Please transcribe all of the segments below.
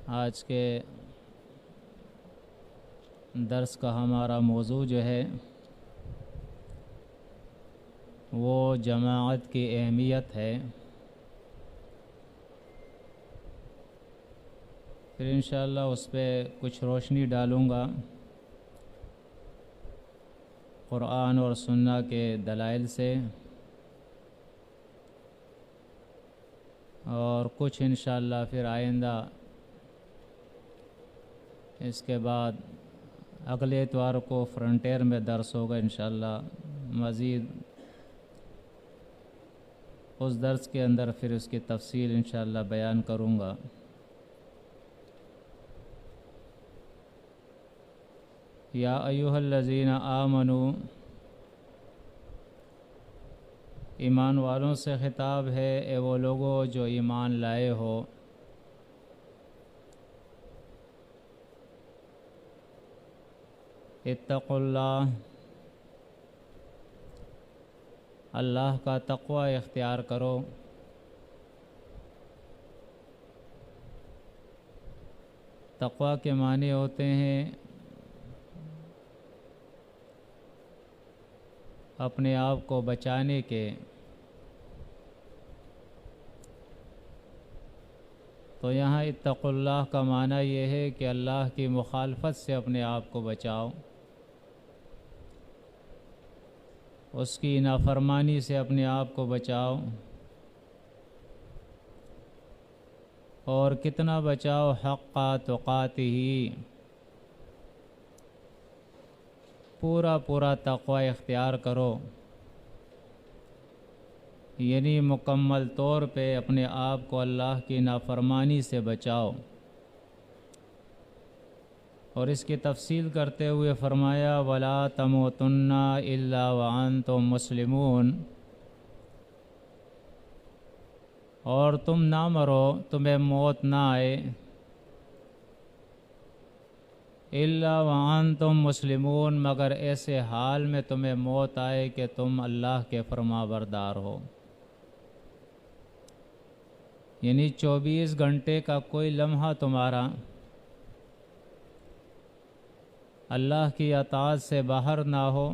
آج کے درس کا ہمارا موضوع جو ہے وہ جماعت کی اہمیت ہے۔ پھر انشاءاللہ اس پہ کچھ روشنی ڈالوں گا قرآن اور سنہ کے دلائل سے، اور کچھ انشاءاللہ پھر آئندہ اس کے بعد اگلے اتوار کو فرنٹیر میں درس ہوگا انشاءاللہ۔ مزید اس درس کے اندر پھر اس کی تفصیل انشاءاللہ بیان کروں گا۔ یا ایھا الذین آمنوا، ایمان والوں سے خطاب ہے، اے وہ لوگوں جو ایمان لائے ہو، اتقوا اللہ، اللہ کا تقوی اختیار کرو۔ تقوی کے معنی ہوتے ہیں اپنے آپ کو بچانے کے۔ تو یہاں اتقوا اللہ کا معنی یہ ہے کہ اللہ کی مخالفت سے اپنے آپ کو بچاؤ، اس کی نافرمانی سے اپنے آپ کو بچاؤ، اور کتنا بچاؤ؟ حق تقاتہ، پورا تقوی اختیار کرو، یعنی مکمل طور پہ اپنے آپ کو اللہ کی نافرمانی سے بچاؤ۔ اور اس کی تفصیل کرتے ہوئے فرمایا وَلَا تَمُوتُنَّ إِلَّا وَأَنْتُمْ مُسْلِمُونَ، اور تم نہ مرو، تمہیں موت نہ آئے، إِلَّا وَأَنْتُمْ مُسْلِمُونَ، مگر ایسے حال میں تمہیں موت آئے کہ تم اللہ کے فرما بردار ہو۔ یعنی 24 گھنٹے کا کوئی لمحہ تمہارا اللہ کی اطاعت سے باہر نہ ہو،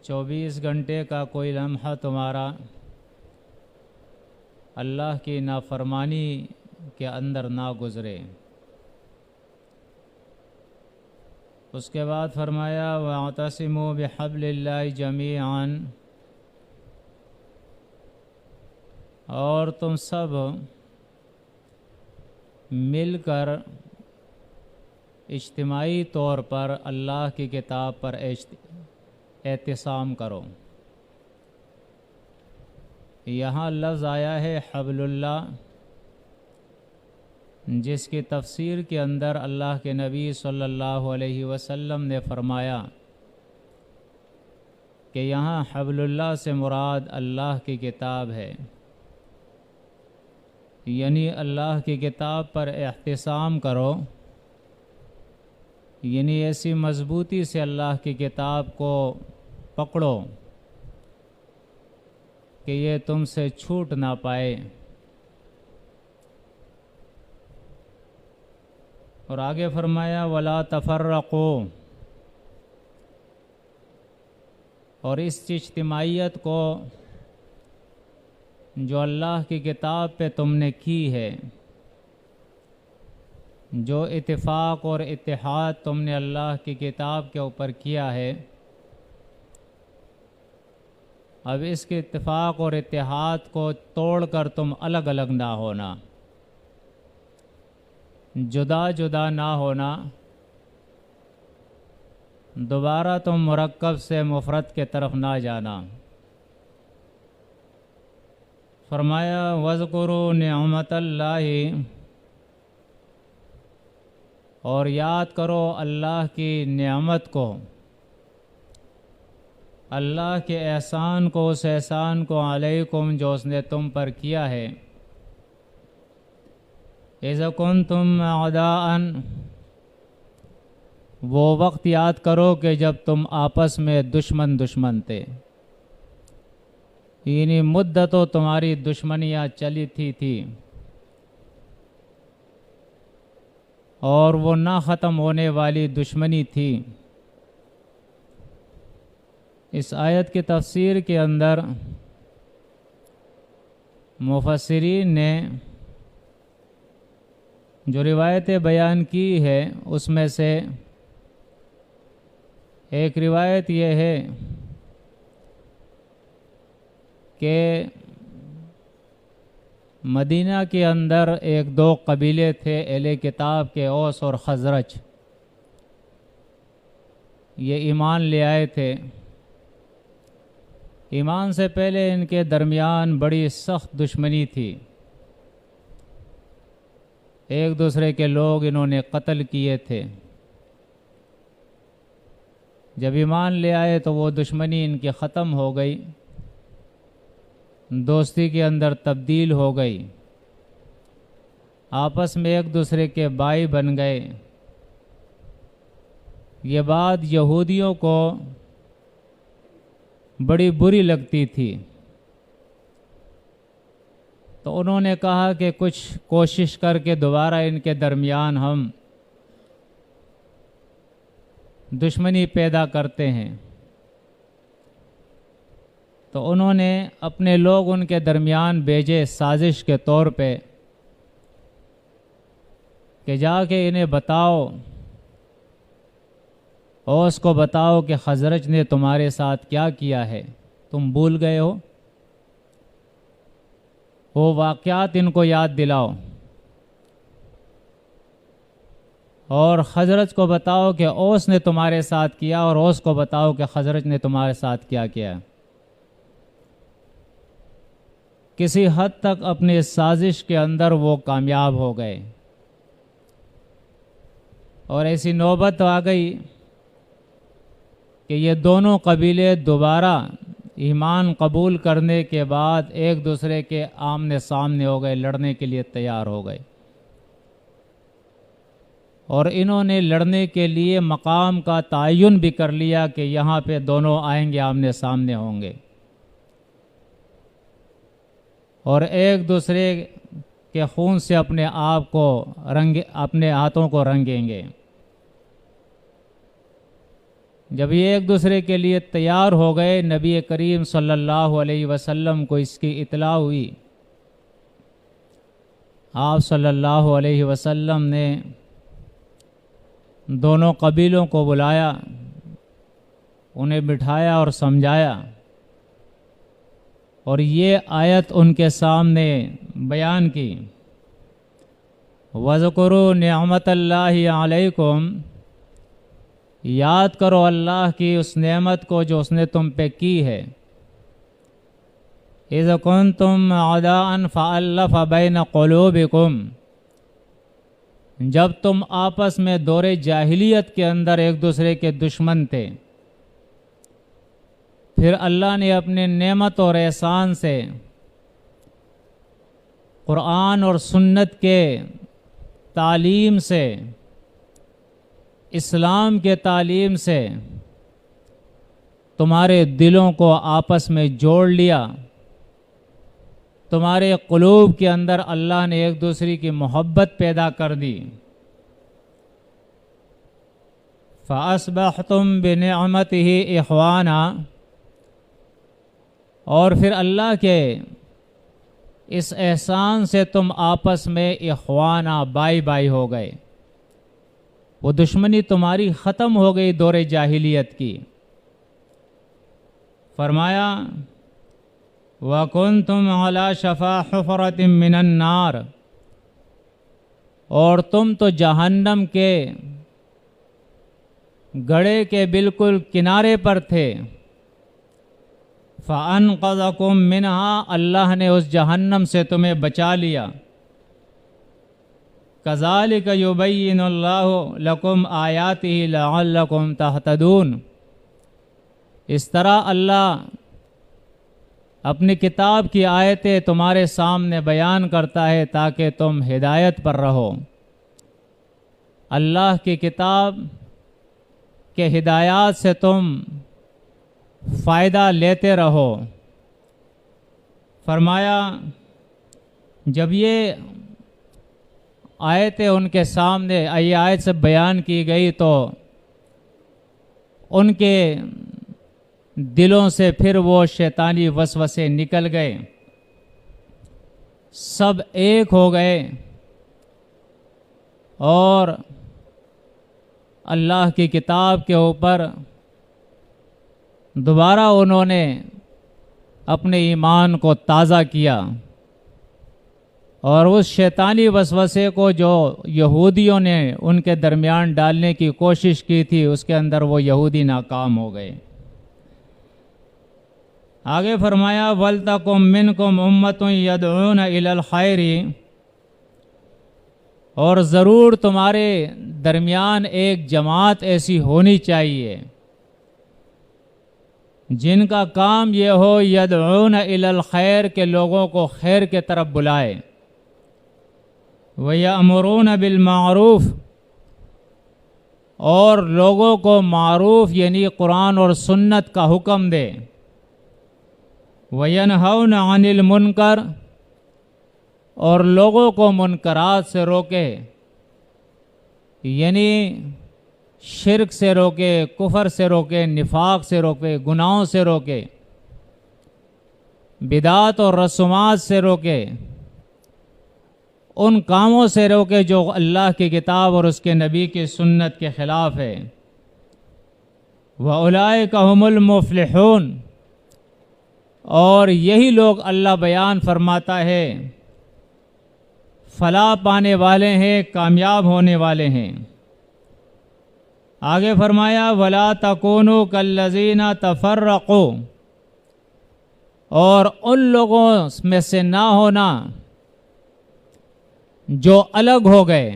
24 گھنٹے کا کوئی لمحہ تمہارا اللہ کی نافرمانی کے اندر نہ گزرے۔ اس کے بعد فرمایا وَاعْتَصِمُوا بِحَبْلِ اللَّهِ جَمِيعًا، اور تم سب مل کر اجتماعی طور پر اللہ کی کتاب پر اعتصام کرو۔ یہاں لفظ آیا ہے حبل اللہ، جس کی تفسیر کے اندر اللہ کے نبی صلی اللہ علیہ وسلم نے فرمایا کہ یہاں حبل اللہ سے مراد اللہ کی کتاب ہے، یعنی اللہ کی کتاب پر اعتصام کرو، یعنی ایسی مضبوطی سے اللہ کی کتاب کو پکڑو کہ یہ تم سے چھوٹ نہ پائے۔ اور آگے فرمایا وَلَا تَفَرَّقُوا، اور اس اجتماعیت کو جو اللہ کی کتاب پہ تم نے کی ہے، جو اتفاق اور اتحاد تم نے اللہ کی کتاب کے اوپر کیا ہے، اب اس کے اتفاق اور اتحاد کو توڑ کر تم الگ الگ نہ ہونا، جدا جدا نہ ہونا، دوبارہ تم مرکب سے مفرد کے طرف نہ جانا۔ فرمایا وَاذْكُرُوا نِعْمَةَ اللَّهِ، اور یاد کرو اللہ کی نعمت کو، اللہ کے احسان کو، اس احسان کو علیکم جو اس نے تم پر کیا ہے۔ اِذْ كُنْتُمْ أَعْدَاءً، وہ وقت یاد کرو کہ جب تم آپس میں دشمن تھے، یعنی مدتوں تمہاری دشمنیاں چلی تھی۔ اور وہ نہ ختم ہونے والی دشمنی تھی۔ اس آیت کی تفسیر کے اندر مفسرین نے جو روایتیں بیان کی ہے اس میں سے ایک روایت یہ ہے کہ مدینہ کے اندر ایک دو قبیلے تھے اہل کتاب کے، اوس اور خزرج۔ یہ ایمان لے آئے تھے۔ ایمان سے پہلے ان کے درمیان بڑی سخت دشمنی تھی، ایک دوسرے کے لوگ انہوں نے قتل کیے تھے۔ جب ایمان لے آئے تو وہ دشمنی ان کی ختم ہو گئی، دوستی کے اندر تبدیل ہو گئی، آپس میں ایک دوسرے کے بھائی بن گئے۔ یہ بات یہودیوں کو بڑی بری لگتی تھی، تو انہوں نے کہا کہ کچھ کوشش کر کے دوبارہ ان کے درمیان ہم دشمنی پیدا کرتے ہیں۔ تو انہوں نے اپنے لوگ ان کے درمیان بھیجے سازش کے طور پہ کہ جا کے انہیں بتاؤ، اوس کو بتاؤ کہ خزرج نے تمہارے ساتھ کیا کیا ہے، تم بھول گئے ہو، وہ واقعات ان کو یاد دلاؤ، اور خزرج کو بتاؤ کہ اوس نے تمہارے ساتھ کیا، اور اوس کو بتاؤ کہ خزرج نے تمہارے ساتھ کیا کیا۔ کسی حد تک اپنی سازش کے اندر وہ کامیاب ہو گئے، اور ایسی نوبت آ گئی کہ یہ دونوں قبیلے دوبارہ ایمان قبول کرنے کے بعد ایک دوسرے کے آمنے سامنے ہو گئے، لڑنے کے لیے تیار ہو گئے، اور انہوں نے لڑنے کے لیے مقام کا تعین بھی کر لیا کہ یہاں پہ دونوں آئیں گے، آمنے سامنے ہوں گے، اور ایک دوسرے کے خون سے اپنے آپ کو اپنے ہاتھوں کو رنگیں گے۔ جب یہ ایک دوسرے کے لیے تیار ہو گئے، نبی کریم صلی اللہ علیہ وسلم کو اس کی اطلاع ہوئی۔ آپ صلی اللہ علیہ وسلم نے دونوں قبیلوں کو بلایا، انہیں بٹھایا اور سمجھایا، اور یہ آیت ان کے سامنے بیان کی، وَذْكُرُوا نِعْمَةَ اللَّهِ عَلَيْكُمْ، یاد کرو اللہ کی اس نعمت کو جو اس نے تم پہ کی ہے، اِذْ كُنْتُمْ أَعْدَاءً فَأَلَّفَ بَيْنَ قُلُوبِكُمْ، جب تم آپس میں دور جاہلیت کے اندر ایک دوسرے کے دشمن تھے، پھر اللہ نے اپنے نعمت اور احسان سے قرآن اور سنت کے تعلیم سے، اسلام کے تعلیم سے تمہارے دلوں کو آپس میں جوڑ لیا، تمہارے قلوب کے اندر اللہ نے ایک دوسرے کی محبت پیدا کر دی۔ فَأَصْبَحْتُمْ بِنِعْمَتِهِ إِخْوَانًا، اور پھر اللہ کے اس احسان سے تم آپس میں اخوانہ، بائی بائی ہو گئے، وہ دشمنی تمہاری ختم ہو گئی دور جاہلیت کی۔ فرمایا وَكُنْتُمْ عَلَى شَفَا حُفْرَةٍ مِّنَ النَّارِ، اور تم تو جہنم کے گڑھے کے بالکل کنارے پر تھے۔ فَأَنْقَذَكُم مِّنْهَا، اللہ نے اس جہنم سے تمہیں بچا لیا۔ كَذَلِكَ يُبَيِّنُ اللَّهُ لَكُمْ آيَاتِهِ لَعَلَّكُمْ تَهْتَدُونَ، اس طرح اللہ اپنی کتاب کی آیتیں تمہارے سامنے بیان کرتا ہے تاکہ تم ہدایت پر رہو۔ اللہ کی کتاب کے ہدایات سے تم فائدہ لیتے رہو۔ فرمایا جب یہ آیتیں ان کے سامنے یہ آیت سے بیان کی گئی تو ان کے دلوں سے پھر وہ شیطانی وسوسے نکل گئے، سب ایک ہو گئے اور اللہ کی کتاب کے اوپر دوبارہ انہوں نے اپنے ایمان کو تازہ کیا، اور اس شیطانی وسوسے کو جو یہودیوں نے ان کے درمیان ڈالنے کی کوشش کی تھی اس کے اندر وہ یہودی ناکام ہو گئے۔ آگے فرمایا وَلْتَكُن مِّنكُمْ أُمَّةٌ يَدْعُونَ إِلَى الْخَيْرِ، اور ضرور تمہارے درمیان ایک جماعت ایسی ہونی چاہیے جن کا کام یہ ہو یدعون الی الخیر کے لوگوں کو خیر کے طرف بلائے، وَيَأْمُرُونَ بِالْمَعْرُوفِ، اور لوگوں کو معروف یعنی قرآن اور سنت کا حکم دے، وَيَنْهَوْنَ عَنِ الْمُنْكَرِ، اور لوگوں کو منکرات سے روکے، یعنی شرک سے روکے، کفر سے روکے، نفاق سے روکے، گناہوں سے روکے، بدعات اور رسومات سے روکے، ان کاموں سے روکے جو اللہ کی کتاب اور اس کے نبی کی سنت کے خلاف ہے۔ وَأُولَئِكَ هُمُ الْمُفْلِحُونَ، اور یہی لوگ اللہ بیان فرماتا ہے فلاح پانے والے ہیں، کامیاب ہونے والے ہیں۔ آگے فرمایا وَلَا تَكُونُوا كَالَّذِينَ تَفَرَّقُوا، اور ان لوگوں میں سے نہ ہونا جو الگ ہو گئے،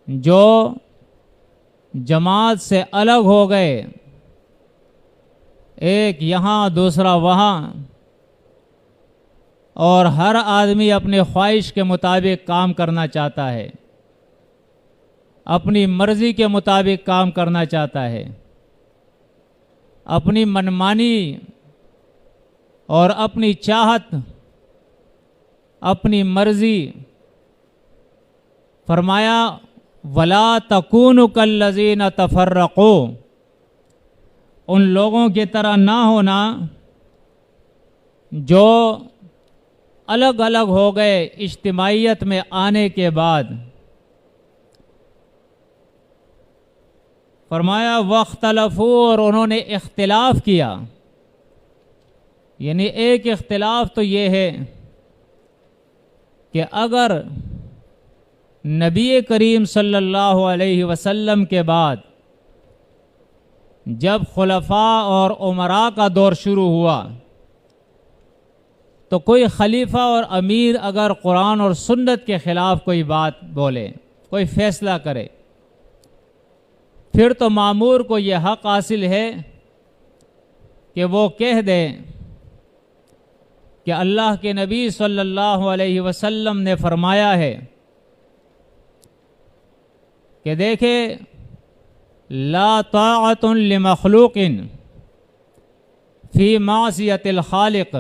جو جماعت سے الگ ہو گئے، ایک یہاں دوسرا وہاں، اور ہر آدمی اپنی خواہش کے مطابق کام کرنا چاہتا ہے، اپنی مرضی کے مطابق کام کرنا چاہتا ہے، اپنی منمانی اور اپنی چاہت، اپنی مرضی۔ فرمایا وَلَا تَكُونُوا كَالَّذِينَ تَفَرَّقُوا، ان لوگوں کی طرح نہ ہونا جو الگ الگ ہو گئے اجتماعیت میں آنے کے بعد۔ فرمایا وَاخْتَلَفُوا، اور انہوں نے اختلاف کیا، یعنی ایک اختلاف تو یہ ہے کہ اگر نبی کریم صلی اللہ علیہ وسلم کے بعد جب خلفاء اور امراء کا دور شروع ہوا تو کوئی خلیفہ اور امیر اگر قرآن اور سنت کے خلاف کوئی بات بولے، کوئی فیصلہ کرے، پھر تو مامور کو یہ حق حاصل ہے کہ وہ کہہ دے کہ اللہ کے نبی صلی اللہ علیہ وسلم نے فرمایا ہے کہ دیکھے لا طاعۃ لمخلوق فی معصیت الخالق،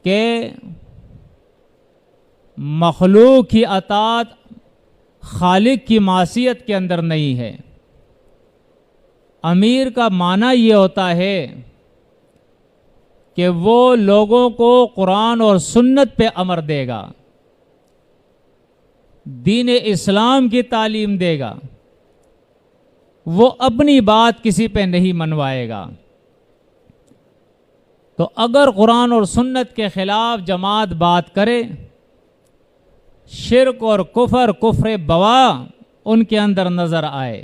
کہ مخلوق کی اطاعت خالق کی معصیت کے اندر نہیں ہے۔ امیر کا معنی یہ ہوتا ہے کہ وہ لوگوں کو قرآن اور سنت پہ امر دے گا، دین اسلام کی تعلیم دے گا، وہ اپنی بات کسی پہ نہیں منوائے گا۔ تو اگر قرآن اور سنت کے خلاف جماعت بات کرے، شرک اور کفر بواح ان کے اندر نظر آئے،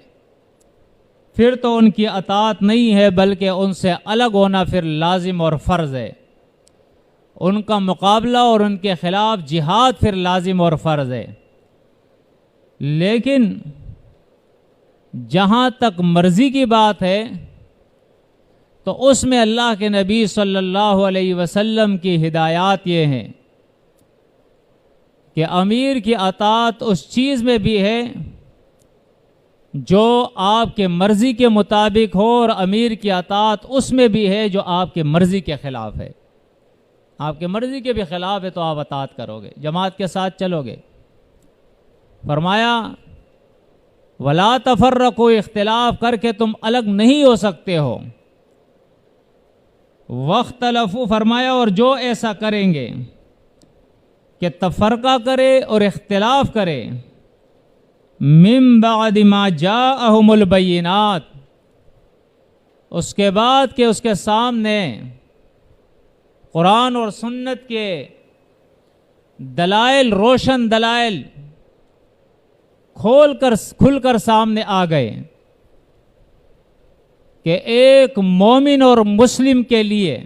پھر تو ان کی اطاعت نہیں ہے بلکہ ان سے الگ ہونا پھر لازم اور فرض ہے۔ ان کا مقابلہ اور ان کے خلاف جہاد پھر لازم اور فرض ہے۔ لیکن جہاں تک مرضی کی بات ہے تو اس میں اللہ کے نبی صلی اللہ علیہ وسلم کی ہدایات یہ ہیں کہ امیر کی اطاعت اس چیز میں بھی ہے جو آپ کے مرضی کے مطابق ہو، اور امیر کی اطاعت اس میں بھی ہے جو آپ کے مرضی کے خلاف ہے۔ آپ کی مرضی کے بھی خلاف ہے تو آپ اطاعت کرو گے، جماعت کے ساتھ چلو گے۔ فرمایا ولا تفرقوا، اختلاف کر کے تم الگ نہیں ہو سکتے ہو۔ واختلفوا، فرمایا اور جو ایسا کریں گے کہ تفرقہ کرے اور اختلاف کرے، من بعد ما جاءہم البینات، اس کے بعد کہ اس کے سامنے قرآن اور سنت کے دلائل، روشن دلائل کھل کر سامنے آ گئے کہ ایک مومن اور مسلم کے لیے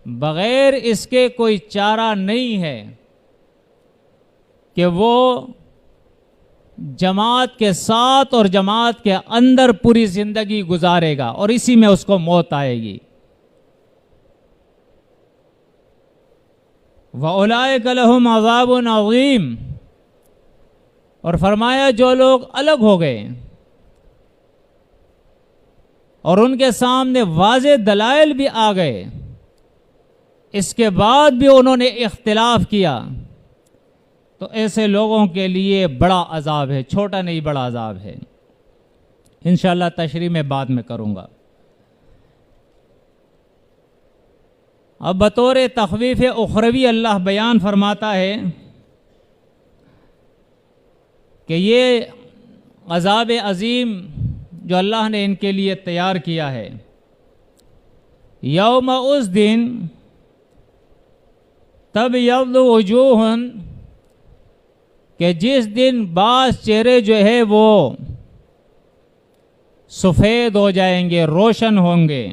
بغیر اس کے کوئی چارہ نہیں ہے کہ وہ جماعت کے ساتھ اور جماعت کے اندر پوری زندگی گزارے گا اور اسی میں اس کو موت آئے گی۔ وَأُولَئِكَ لَهُمْ عَذَابٌ عَظِيمٌ، اور فرمایا جو لوگ الگ ہو گئے اور ان کے سامنے واضح دلائل بھی آ گئے، اس کے بعد بھی انہوں نے اختلاف کیا، تو ایسے لوگوں کے لیے بڑا عذاب ہے، چھوٹا نہیں بڑا عذاب ہے۔ انشاءاللہ تشریح میں بعد میں کروں گا۔ اب بطور تخویف اخروی اللہ بیان فرماتا ہے کہ یہ عذاب عظیم جو اللہ نے ان کے لیے تیار کیا ہے، یوم، اس دن، تبیض وجوہ، کہ جس دن بعض چہرے جو ہے وہ سفید ہو جائیں گے، روشن ہوں گے،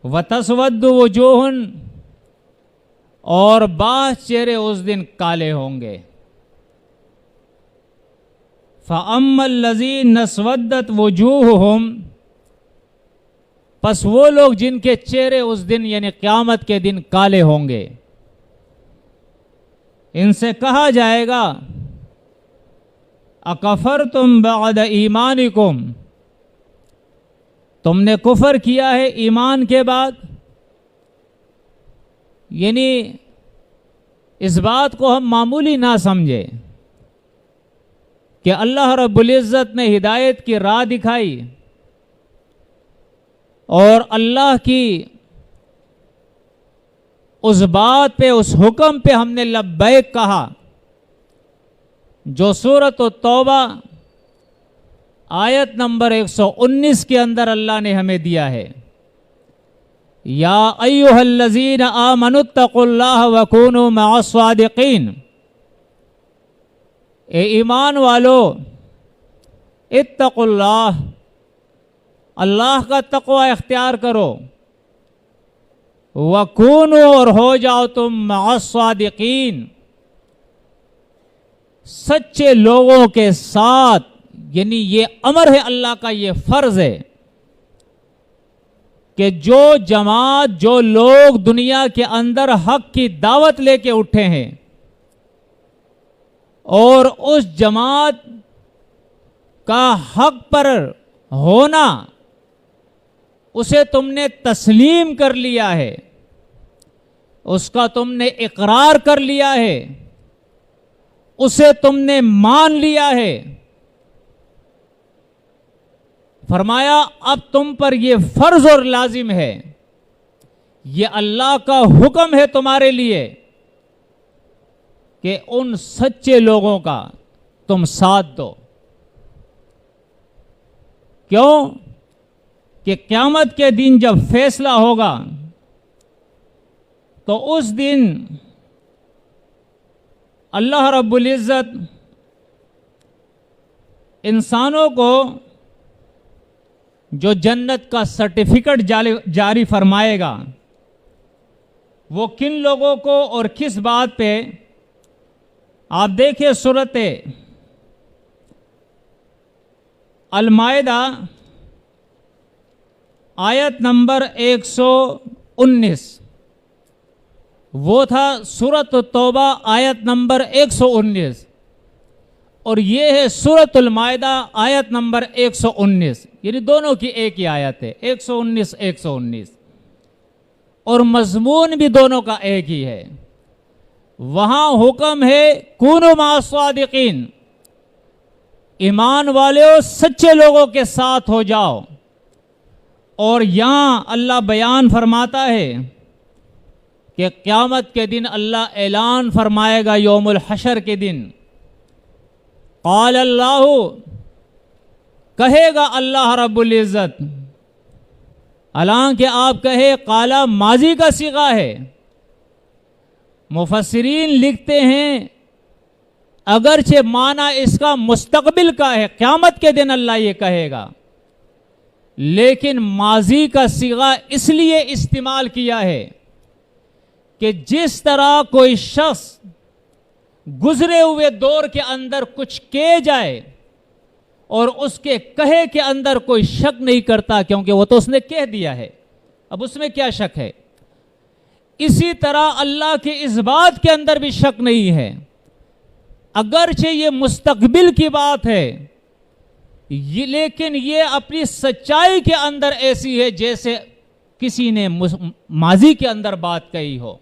وَتَسْوَدُّ وُجُوهٌ، اور بعض چہرے اس دن کالے ہوں گے۔ فَأَمَّا الَّذِينَ اسْوَدَّتْ وُجُوهُهُمْ، پس وہ لوگ جن کے چہرے اس دن یعنی قیامت کے دن کالے ہوں گے، ان سے کہا جائے گا اکفرتم بعد ایمانکم، تم نے کفر کیا ہے ایمان کے بعد۔ یعنی اس بات کو ہم معمولی نہ سمجھے کہ اللہ رب العزت نے ہدایت کی راہ دکھائی اور اللہ کی اس بات پہ، اس حکم پہ ہم نے لبیک کہا، جو سورۃ التوبہ آیت نمبر 119 کے اندر اللہ نے ہمیں دیا ہے، یا ایھا الذین آمنوا اتقوا اللہ وکونوا مع الصادقین، اے ایمان والو اتقوا اللہ، اللہ کا تقوی اختیار کرو، وَكُونُوا، اور ہو جاؤ تم مع الصادقین، سچے لوگوں کے ساتھ۔ یعنی یہ امر ہے اللہ کا، یہ فرض ہے کہ جو جماعت، جو لوگ دنیا کے اندر حق کی دعوت لے کے اٹھے ہیں اور اس جماعت کا حق پر ہونا، اسے تم نے تسلیم کر لیا ہے، اس کا تم نے اقرار کر لیا ہے، اسے تم نے مان لیا ہے، فرمایا اب تم پر یہ فرض اور لازم ہے، یہ اللہ کا حکم ہے تمہارے لیے کہ ان سچے لوگوں کا تم ساتھ دو۔ کیوں؟ کہ قیامت کے دن جب فیصلہ ہوگا تو اس دن اللہ رب العزت انسانوں کو جو جنت کا سرٹیفکیٹ جاری فرمائے گا، وہ کن لوگوں کو اور کس بات پہ؟ آپ دیکھیں سورۃ المائدہ آیت نمبر 119، وہ تھا سورۃ التوبہ آیت نمبر 119، اور یہ ہے سورۃ المائدہ آیت نمبر 119، یعنی دونوں کی ایک ہی آیت ہے، 119 119۔ اور مضمون بھی دونوں کا ایک ہی ہے. وہاں حکم ہے کونوا مع الصادقین، ایمان والےو سچے لوگوں کے ساتھ ہو جاؤ. اور یہاں اللہ بیان فرماتا ہے کہ قیامت کے دن اللہ اعلان فرمائے گا یوم الحشر کے دن. قال اللہ، کہے گا اللہ رب العزت، حالانکہ آپ کہے قالا ماضی کا صیغہ ہے. مفسرین لکھتے ہیں اگرچہ معنی اس کا مستقبل کا ہے، قیامت کے دن اللہ یہ کہے گا، لیکن ماضی کا صیغہ اس لیے استعمال کیا ہے کہ جس طرح کوئی شخص گزرے ہوئے دور کے اندر کچھ کہے جائے اور اس کے کہے کے اندر کوئی شک نہیں کرتا کیونکہ وہ تو اس نے کہہ دیا ہے، اب اس میں کیا شک ہے، اسی طرح اللہ کے اس بات کے اندر بھی شک نہیں ہے. اگرچہ یہ مستقبل کی بات ہے لیکن یہ اپنی سچائی کے اندر ایسی ہے جیسے کسی نے ماضی کے اندر بات کہی ہو.